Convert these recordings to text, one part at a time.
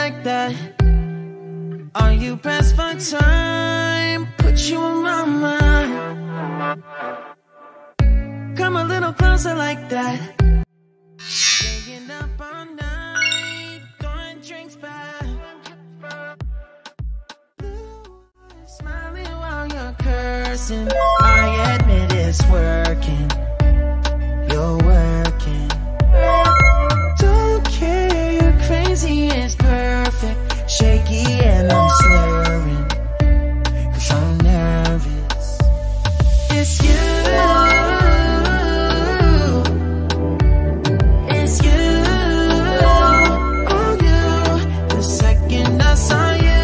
like that? Are you pressed for time? Put you on my mind. Come a little closer like that. Staying up all night, throwing drinks back. Smiling while you're cursing. I admit it's working. You're working. Don't care, you're crazy, it's perfect. Shaky and I'm slurring, 'cause I'm nervous. It's you. It's you. Oh, you. The second I saw you,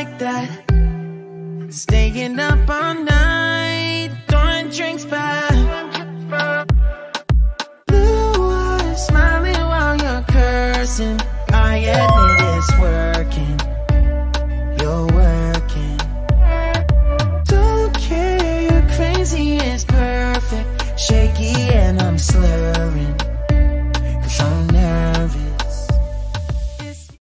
like that. Staying up all night, throwing drinks back. Blue eyes, smiling while you're cursing. I